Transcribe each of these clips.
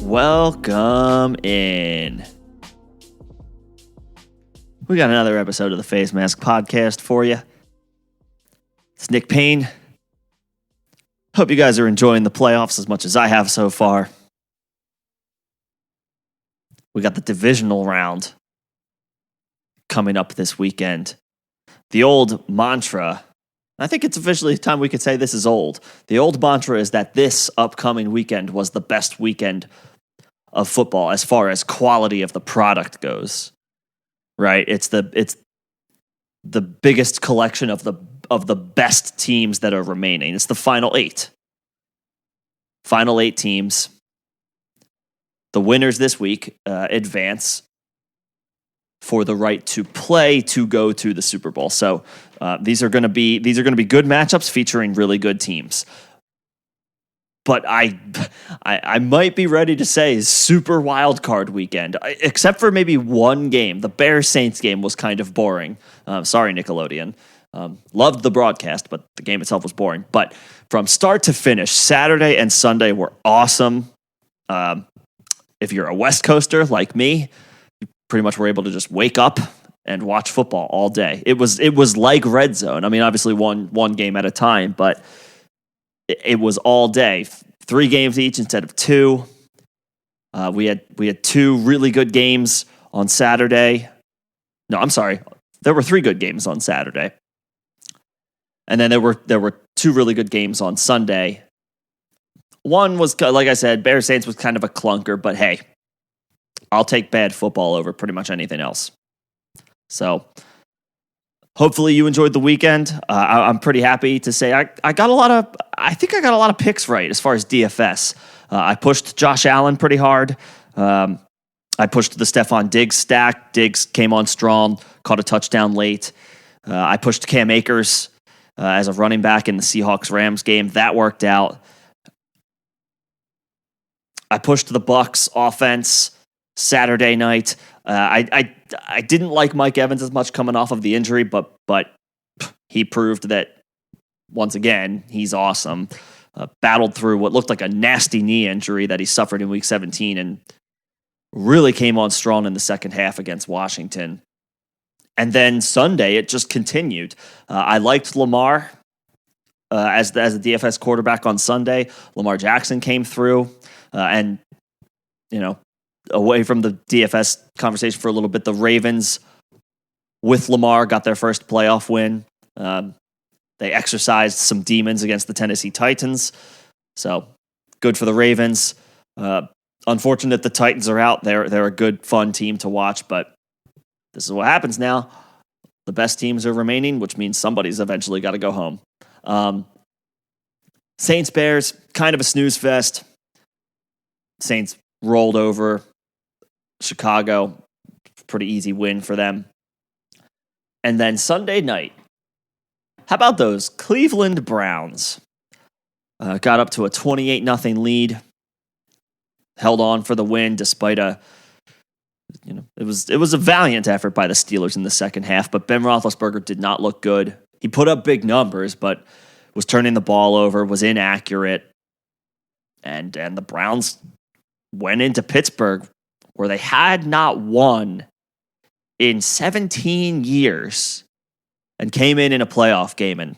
Welcome in. We got another episode of the Face Mask Podcast for you. It's Nick Payne. Hope you guys are enjoying the playoffs as much as I have so far. We got the divisional round coming up this weekend. The old mantra, I think it's officially time we could say this is old. The old mantra is that this upcoming weekend was the best weekend of football as far as quality of the product goes. Right? It's the biggest collection of the best teams that are remaining. It's the final eight. Final eight teams. The winners this week advance for the right to play to go to the Super Bowl. So these are going to be good matchups featuring really good teams. But I might be ready to say super wild card weekend, except for maybe one game. The Bears-Saints game was kind of boring. Sorry, Nickelodeon. Loved the broadcast, but the game itself was boring. But from start to finish, Saturday and Sunday were awesome. If you're a West Coaster like me, you pretty much were able to just wake up and watch football all day. It was like Red Zone. I mean, obviously one game at a time, but it was all day. 3 games each instead of 2. We had 2 really good games on Saturday. No, I'm sorry. There were 3 good games on Saturday. And then there were 2 really good games on Sunday. One was, like I said, Bears-Saints was kind of a clunker, but hey, I'll take bad football over pretty much anything else. So hopefully you enjoyed the weekend. I'm pretty happy to say I got a lot of picks right as far as DFS. I pushed Josh Allen pretty hard. I pushed the Stephon Diggs stack. Diggs came on strong, caught a touchdown late. I pushed Cam Akers as a running back in the Seahawks-Rams game. That worked out. I pushed the Bucs offense Saturday night. I didn't like Mike Evans as much coming off of the injury, but he proved that once again he's awesome. Battled through what looked like a nasty knee injury that he suffered in Week 17 and really came on strong in the second half against Washington. And then Sunday it just continued. I liked Lamar as the DFS quarterback on Sunday. Lamar Jackson came through, and away from the DFS conversation for a little bit, the Ravens with Lamar got their first playoff win. They exercised some demons against the Tennessee Titans. So good for the Ravens. Unfortunate the Titans are out. They're a good, fun team to watch, but this is what happens now. The best teams are remaining, which means somebody's eventually got to go home. Saints-Bears, kind of a snooze fest. Saints rolled over Chicago. Pretty easy win for them. And then Sunday night, how about those Cleveland Browns? Got up to a 28-0 lead. Held on for the win despite it was a valiant effort by the Steelers in the second half, but Ben Roethlisberger did not look good. He put up big numbers, but was turning the ball over, was inaccurate. And the Browns went into Pittsburgh where they had not won in 17 years and came in a playoff game and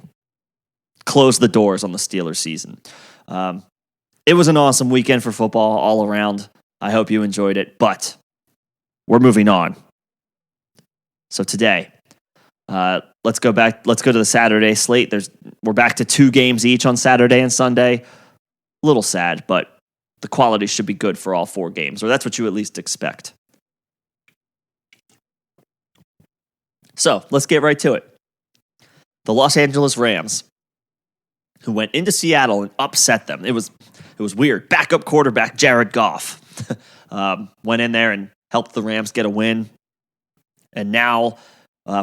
closed the doors on the Steelers season. It was an awesome weekend for football all around. I hope you enjoyed it, but we're moving on. So today, let's go to the Saturday slate. We're back to 2 games each on Saturday and Sunday. A little sad, but the quality should be good for all 4 games, or that's what you at least expect. So let's get right to it. The Los Angeles Rams, who went into Seattle and upset them. It was weird. Backup quarterback Jared Goff went in there and helped the Rams get a win. And now,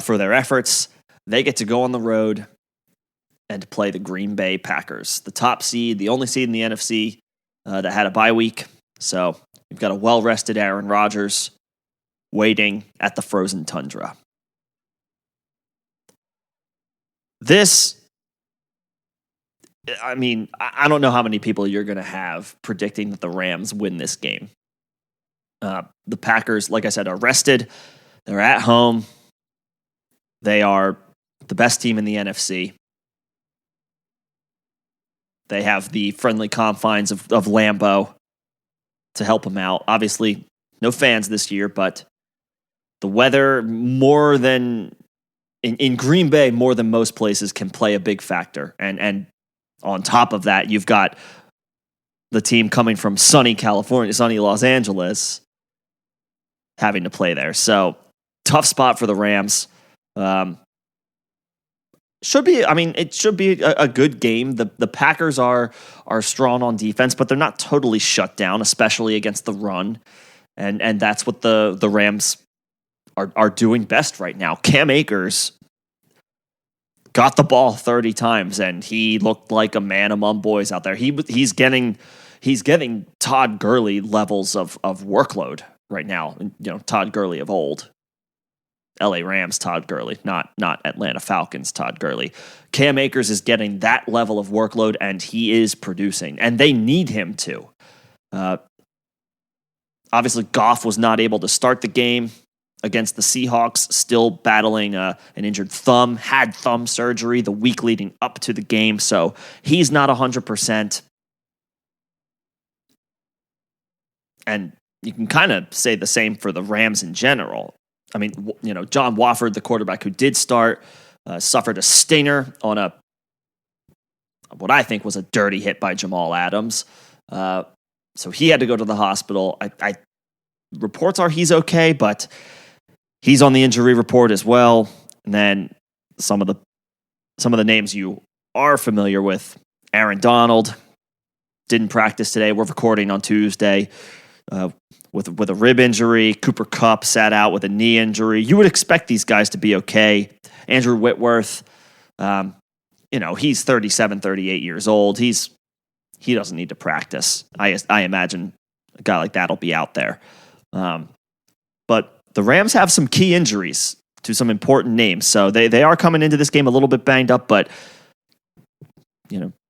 for their efforts, they get to go on the road and play the Green Bay Packers, the top seed, the only seed in the NFC that had a bye week. So you've got a well-rested Aaron Rodgers waiting at the frozen tundra. This I mean, I don't know how many people you're going to have predicting that the Rams win this game. The Packers, like I said, are rested. They're at home. They are the best team in the NFC. They have the friendly confines of Lambeau to help them out. Obviously, no fans this year, but the weather more than in Green Bay, more than most places, can play a big factor. And on top of that, you've got the team coming from sunny California, sunny Los Angeles, having to play there. So tough spot for the Rams. It should be a good game. The Packers are strong on defense, but they're not totally shut down, especially against the run. And that's what the Rams are doing best right now. Cam Akers got the ball 30 times, and he looked like a man among boys out there. He's getting Todd Gurley levels of workload right now. Todd Gurley of old. LA Rams Todd Gurley, not Atlanta Falcons Todd Gurley. Cam Akers is getting that level of workload, and he is producing, and they need him to. Obviously, Goff was not able to start the game against the Seahawks, still battling an injured thumb, had thumb surgery the week leading up to the game, so he's not 100%. And you can kind of say the same for the Rams in general. I mean, John Wofford, the quarterback who did start, suffered a stinger on what I think was a dirty hit by Jamal Adams. So he had to go to the hospital. Reports are he's okay, but he's on the injury report as well. And then some of the names you are familiar with: Aaron Donald didn't practice today. We're recording on Tuesday. With a rib injury. Cooper Kupp sat out with a knee injury. You would expect these guys to be okay. Andrew Whitworth, he's 37, 38 years old. He doesn't need to practice. I imagine a guy like that will be out there. But the Rams have some key injuries to some important names. So they are coming into this game a little bit banged up, but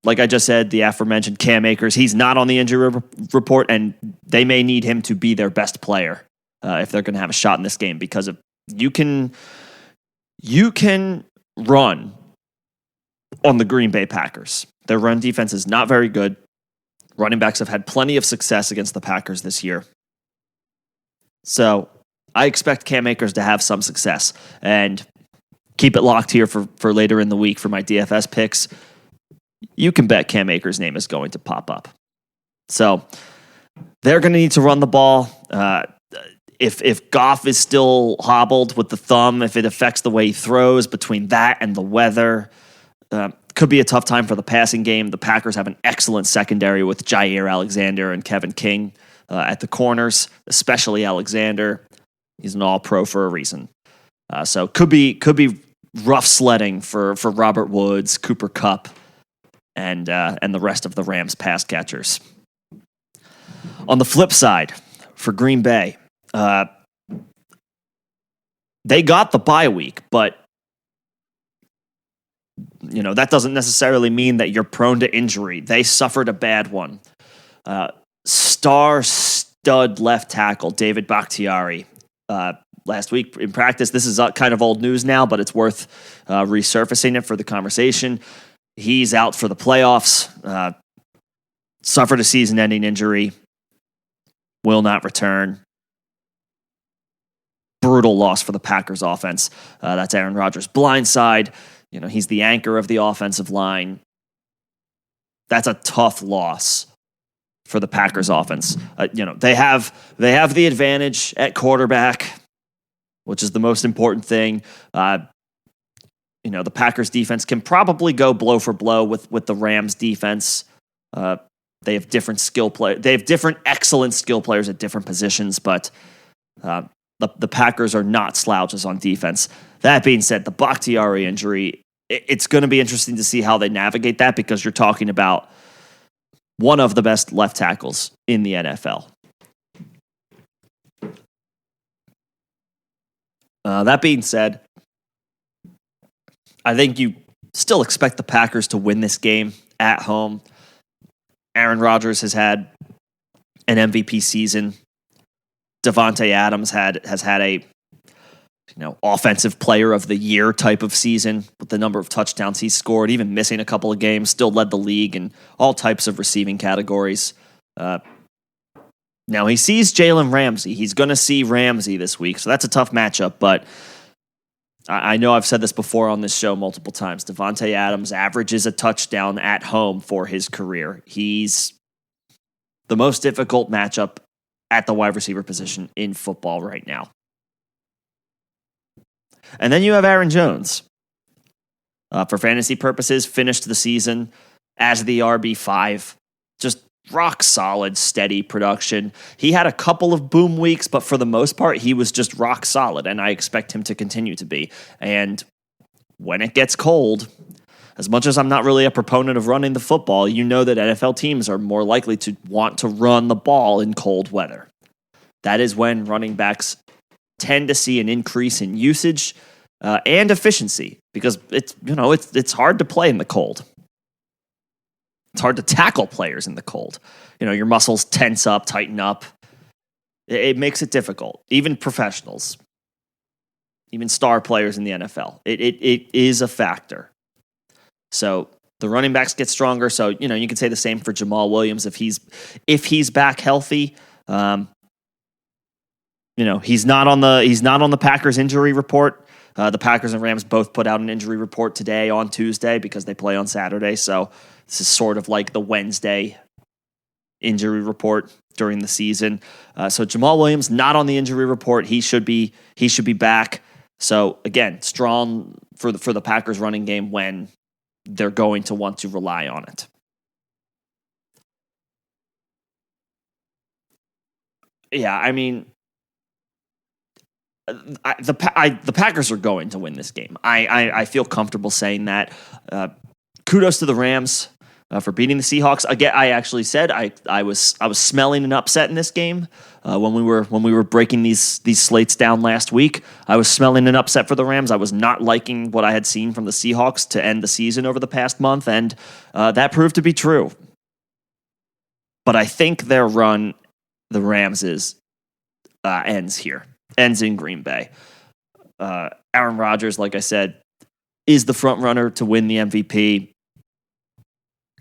like I just said, the aforementioned Cam Akers, he's not on the injury report, and they may need him to be their best player if they're going to have a shot in this game, because you can run on the Green Bay Packers. Their run defense is not very good. Running backs have had plenty of success against the Packers this year. So I expect Cam Akers to have some success, and keep it locked here for later in the week for my DFS picks. You can bet Cam Akers' name is going to pop up. So they're going to need to run the ball. If Goff is still hobbled with the thumb, if it affects the way he throws, between that and the weather, could be a tough time for the passing game. The Packers have an excellent secondary with Jair Alexander and Kevin King at the corners, especially Alexander. He's an all-pro for a reason. So could be rough sledding for Robert Woods, Cooper Kupp, and the rest of the Rams pass catchers. On the flip side, for Green Bay, they got the bye week, but that doesn't necessarily mean that you're prone to injury. They suffered a bad one. Stud left tackle David Bakhtiari last week in practice. This is kind of old news now, but it's worth resurfacing it for the conversation. He's out for the playoffs, suffered a season-ending injury, will not return. Brutal loss for the Packers offense. That's Aaron Rodgers' blind side. He's the anchor of the offensive line. That's a tough loss for the Packers offense. They have the advantage at quarterback, which is the most important thing. The Packers defense can probably go blow for blow with the Rams defense. They have different They have different excellent skill players at different positions, but the Packers are not slouches on defense. That being said, the Bakhtiari injury, it's going to be interesting to see how they navigate that, because you're talking about one of the best left tackles in the NFL. That being said, I think you still expect the Packers to win this game. at home. Aaron Rodgers has had an MVP season. Davante Adams has had a offensive player of the year type of season with the number of touchdowns he scored, even missing a couple of games, still led the league in all types of receiving categories. Now he sees Jalen Ramsey. He's going to see Ramsey this week, so that's a tough matchup, but I know I've said this before on this show multiple times. Davante Adams averages a touchdown at home for his career. He's the most difficult matchup at the wide receiver position in football right now. And then you have Aaron Jones. For fantasy purposes, finished the season as the RB5. Just rock solid, steady production. He had a couple of boom weeks, but for the most part, he was just rock solid, and I expect him to continue to be. And when it gets cold, as much as I'm not really a proponent of running the football, you know that NFL teams are more likely to want to run the ball in cold weather. That is when running backs tend to see an increase in usage and efficiency, because it's hard to play in the cold. It's hard to tackle players in the cold. Your muscles tense up, tighten up. It makes it difficult. Even professionals, even star players in the NFL, it is a factor. So the running backs get stronger. So you can say the same for Jamal Williams if he's back healthy. He's not on the Packers injury report. The Packers and Rams both put out an injury report today on Tuesday because they play on Saturday. So this is sort of like the Wednesday injury report during the season. So Jamal Williams not on the injury report. He should be back. So again, strong for the Packers running game when they're going to want to rely on it. Yeah, I mean, the Packers are going to win this game. I feel comfortable saying that. Kudos to the Rams for beating the Seahawks. Again, I actually said I was smelling an upset in this game when we were breaking these slates down last week. I was smelling an upset for the Rams. I was not liking what I had seen from the Seahawks to end the season over the past month, and that proved to be true. But I think their run, the Rams' ends in Green Bay. Aaron Rodgers, like I said, is the front runner to win the MVP.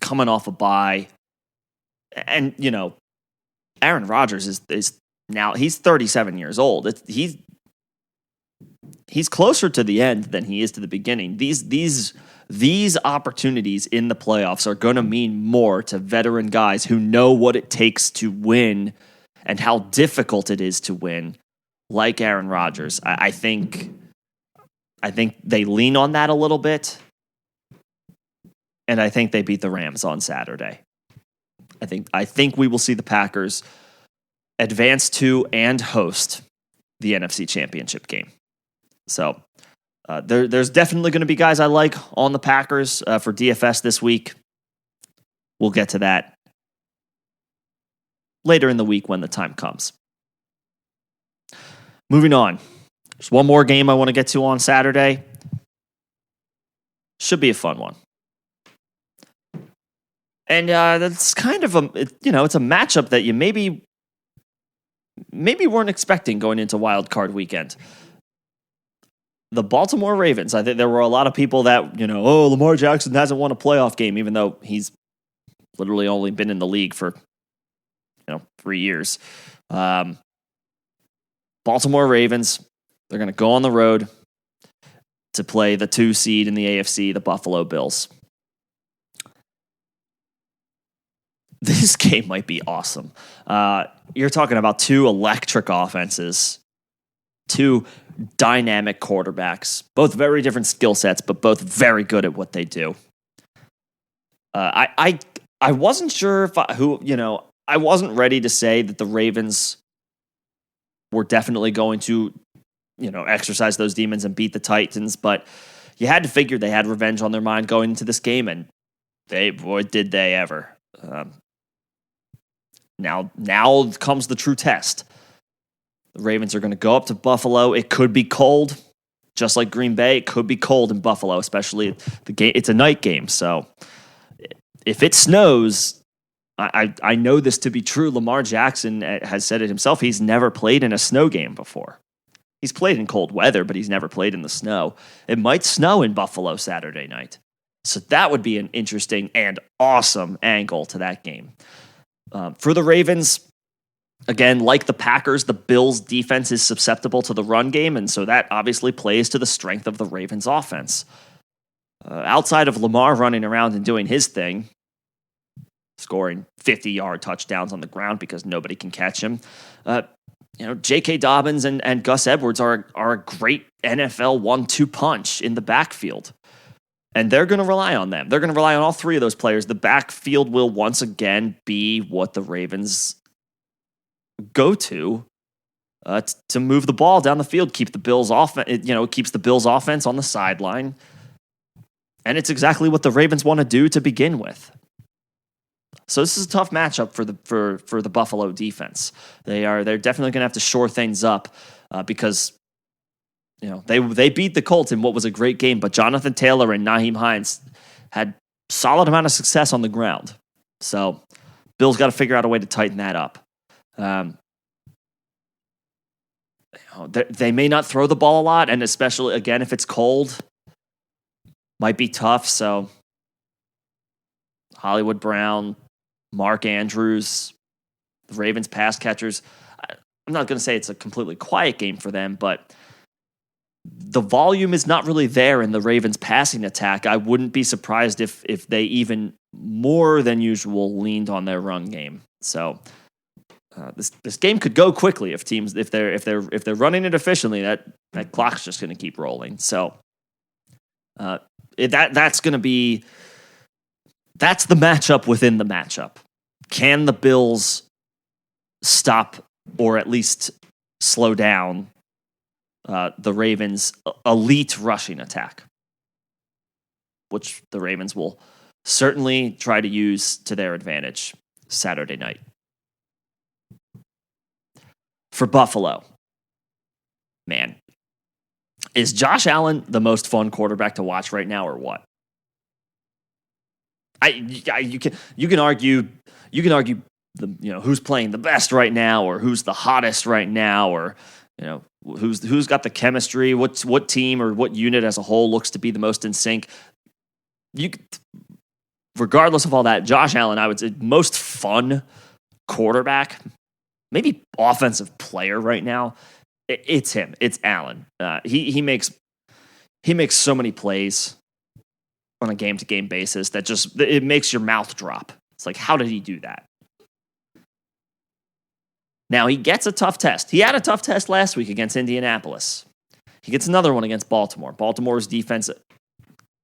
Coming off a bye. And, Aaron Rodgers is now, he's 37 years old. He's closer to the end than he is to the beginning. These opportunities in the playoffs are going to mean more to veteran guys who know what it takes to win and how difficult it is to win, like Aaron Rodgers. I think they lean on that a little bit, and I think they beat the Rams on Saturday. I think we will see the Packers advance to and host the NFC Championship game. So there's definitely going to be guys I like on the Packers for DFS this week. We'll get to that later in the week when the time comes. Moving on. There's one more game I want to get to on Saturday. Should be a fun one. And that's kind of it's a matchup that you maybe weren't expecting going into Wild Card Weekend. The Baltimore Ravens. I think there were a lot of people that, Lamar Jackson hasn't won a playoff game, even though he's literally only been in the league for 3 years. Baltimore Ravens, they're going to go on the road to play the 2 seed in the AFC, the Buffalo Bills. This game might be awesome. You're talking about 2 electric offenses, 2 dynamic quarterbacks, both very different skill sets, but both very good at what they do. I wasn't sure I wasn't ready to say that the Ravens were definitely going to, exercise those demons and beat the Titans, but you had to figure they had revenge on their mind going into this game, and did they ever. Now comes the true test. The Ravens are going to go up to Buffalo. It could be cold, just like Green Bay. It could be cold in Buffalo, especially the game. It's a night game, so if it snows, I know this to be true. Lamar Jackson has said it himself. He's never played in a snow game before. He's played in cold weather, but he's never played in the snow. It might snow in Buffalo Saturday night. So that would be an interesting and awesome angle to that game. For the Ravens, again, like the Packers, the Bills' defense is susceptible to the run game, and so that obviously plays to the strength of the Ravens' offense. Outside of Lamar running around and doing his thing, scoring 50-yard touchdowns on the ground because nobody can catch him, J.K. Dobbins and Gus Edwards are a great NFL 1-2 punch in the backfield. And they're going to rely on them. They're going to rely on all three of those players. The backfield will once again be what the Ravens go to move the ball down the field, keep the Bills keeps the Bills offense on the sideline. And it's exactly what the Ravens want to do to begin with. So this is a tough matchup for the Buffalo defense. They're definitely going to have to shore things up because they beat the Colts in what was a great game, but Jonathan Taylor and Nyheim Hines had solid amount of success on the ground. So Bills got to figure out a way to tighten that up. They may not throw the ball a lot, and especially again if it's cold, might be tough. So Hollywood Brown, Mark Andrews, the Ravens pass catchers. I'm not going to say it's a completely quiet game for them, but the volume is not really there in the Ravens passing attack. I wouldn't be surprised if they even more than usual leaned on their run game. So this game could go quickly if they're running it efficiently. That clock's just going to keep rolling. So that's going to be that's the matchup within the matchup. Can the Bills stop or at least slow down the Ravens' elite rushing attack, which the Ravens will certainly try to use to their advantage Saturday night. For Buffalo, man, is Josh Allen the most fun quarterback to watch right now, or what? You can argue who's playing the best right now, or who's the hottest right now, or who's got the chemistry, what team or what unit as a whole looks to be the most in sync. Regardless of all that, Josh Allen, I would say most fun quarterback, maybe offensive player right now. It's him. It's Allen. He makes so many plays on a game-to-game basis that just it makes your mouth drop. It's like, how did he do that? Now, he gets a tough test. He had a tough test last week against Indianapolis. He gets another one against Baltimore. Baltimore's defense,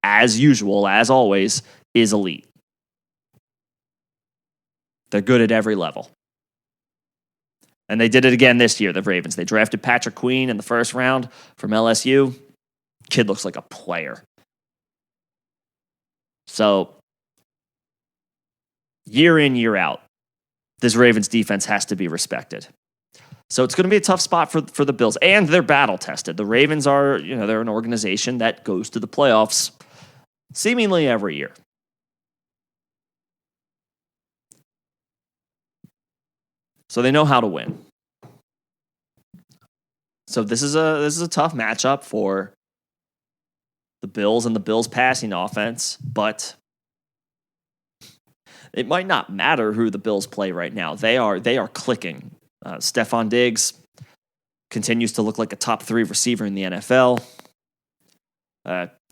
as usual, as always, is elite. They're good at every level. And they did it again this year, the Ravens. They drafted Patrick Queen in the first round from LSU. Kid looks like a player. So, year in, year out, this Ravens defense has to be respected. So it's going to be a tough spot for the Bills, and they're battle tested. The Ravens are, they're an organization that goes to the playoffs seemingly every year. So they know how to win. So this is a tough matchup for the Bills and the Bills passing offense, but it might not matter who the Bills play right now. They are clicking. Stephon Diggs continues to look like a top 3 receiver in the NFL.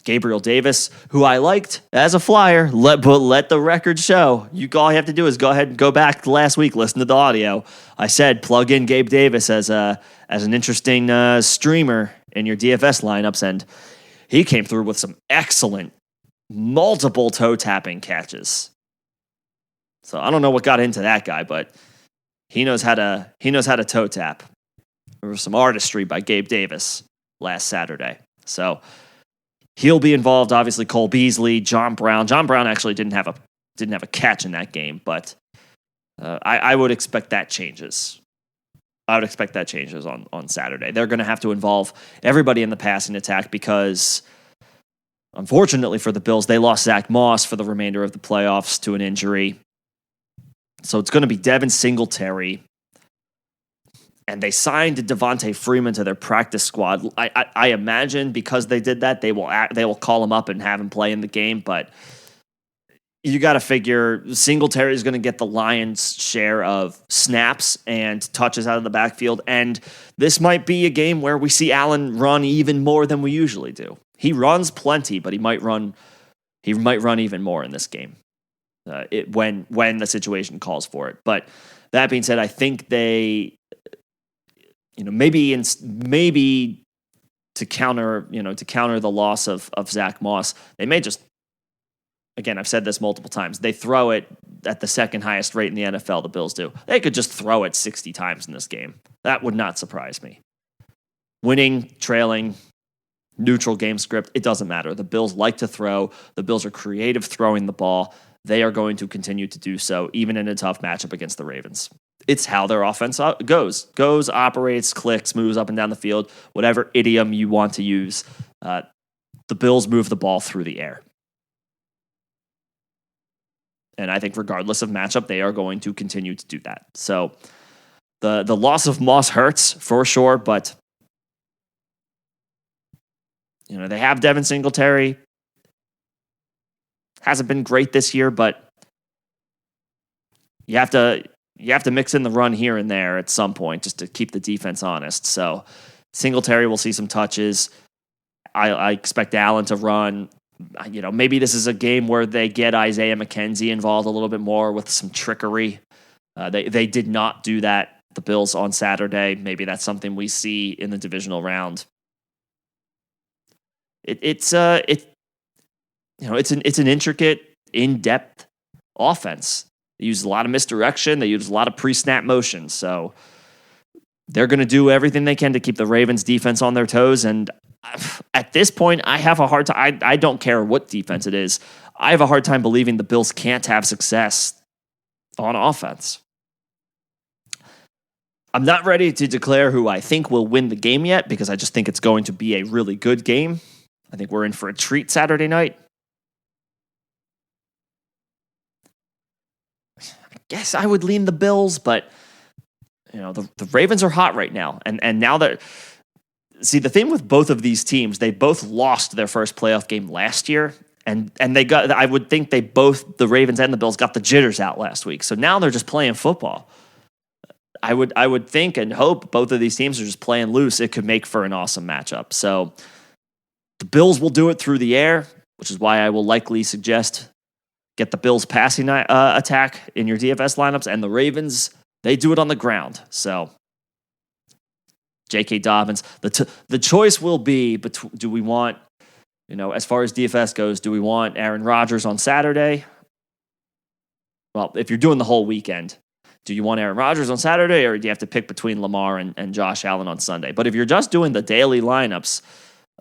Gabriel Davis, who I liked as a flyer, let the record show. All you have to do is go ahead and go back to last week, listen to the audio. I said plug in Gabe Davis as an interesting streamer in your DFS lineups, and he came through with some excellent multiple toe tapping catches. So I don't know what got into that guy, but he knows how to toe tap. There was some artistry by Gabe Davis last Saturday. So he'll be involved. Obviously, Cole Beasley, John Brown. John Brown actually didn't have a catch in that game, but I would expect that changes. I would expect that changes on Saturday. They're going to have to involve everybody in the passing attack because Unfortunately for the Bills, they lost Zach Moss for the remainder of the playoffs to an injury. So it's going to be Devin Singletary. And they signed Devontae Freeman to their practice squad. I imagine because they did that, they will call him up and have him play in the game. But you got to figure Singletary is going to get the Lions' share of snaps and touches out of the backfield. And this might be a game where we see Allen run even more than we usually do. He runs plenty, but he might run even more in this game when the situation calls for it. But that being said, I think they, maybe to counter the loss of Zach Moss, they may just, again, I've said this multiple times, they throw it at the second highest rate in the NFL, the Bills do. They could just throw it 60 times in this game. That would not surprise me. Winning, trailing, neutral game script, it doesn't matter. The Bills like to throw. The Bills are creative throwing the ball. They are going to continue to do so, even in a tough matchup against the Ravens. It's how their offense goes, operates, clicks, moves up and down the field, whatever idiom you want to use. The Bills move the ball through the air. And I think regardless of matchup, they are going to continue to do that. So the loss of Moss hurts for sure, but they have Devin Singletary. Hasn't been great this year, but you have to mix in the run here and there at some point just to keep the defense honest. So Singletary will see some touches. I expect Allen to run. Maybe this is a game where they get Isaiah McKenzie involved a little bit more with some trickery. They did not do that, the Bills, on Saturday. Maybe that's something we see in the divisional round. It's an intricate, in-depth offense. They use a lot of misdirection. They use a lot of pre-snap motion. So they're going to do everything they can to keep the Ravens defense on their toes. And at this point, I have a hard time. I don't care what defense it is. I have a hard time believing the Bills can't have success on offense. I'm not ready to declare who I think will win the game yet because I just think it's going to be a really good game. I think we're in for a treat Saturday night. I guess I would lean the Bills, but the Ravens are hot right now. And now that, see, the thing with both of these teams, they both lost their first playoff game last year. And they got, I would think the Ravens and the Bills got the jitters out last week. So now they're just playing football. I would think and hope both of these teams are just playing loose. It could make for an awesome matchup. So the Bills will do it through the air, which is why I will likely suggest get the Bills passing attack in your DFS lineups, and the Ravens, they do it on the ground. So J.K. Dobbins, the choice will be, do we want, as far as DFS goes, do we want Aaron Rodgers on Saturday? Well, if you're doing the whole weekend, do you want Aaron Rodgers on Saturday, or do you have to pick between Lamar and Josh Allen on Sunday? But if you're just doing the daily lineups,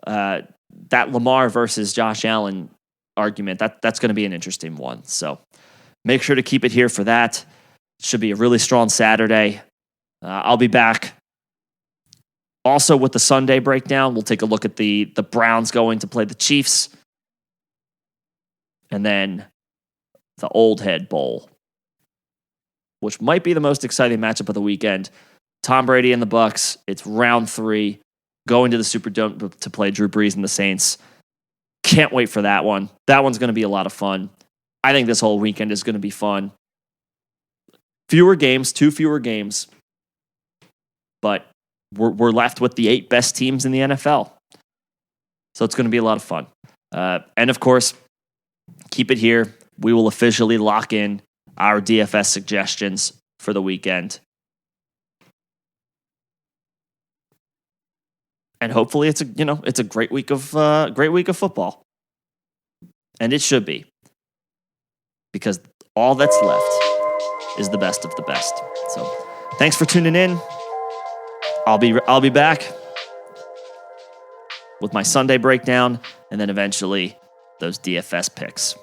that Lamar versus Josh Allen argument, that's going to be an interesting one. So make sure to keep it here for that. It should be a really strong Saturday. I'll be back also with the Sunday breakdown. We'll take a look at the Browns going to play the Chiefs, and then the Old Head Bowl, which might be the most exciting matchup of the weekend. Tom Brady and the Bucs. It's round 3, going to the Superdome to play Drew Brees and the Saints. Can't wait for that one. That one's going to be a lot of fun. I think this whole weekend is going to be fun. Two fewer games, but we're left with the 8 best teams in the NFL. So it's going to be a lot of fun. And of course, keep it here. We will officially lock in our DFS suggestions for the weekend. And hopefully it's a great week of football. And it should be. Because all that's left is the best of the best. So, thanks for tuning in. I'll be back with my Sunday breakdown and then eventually those DFS picks.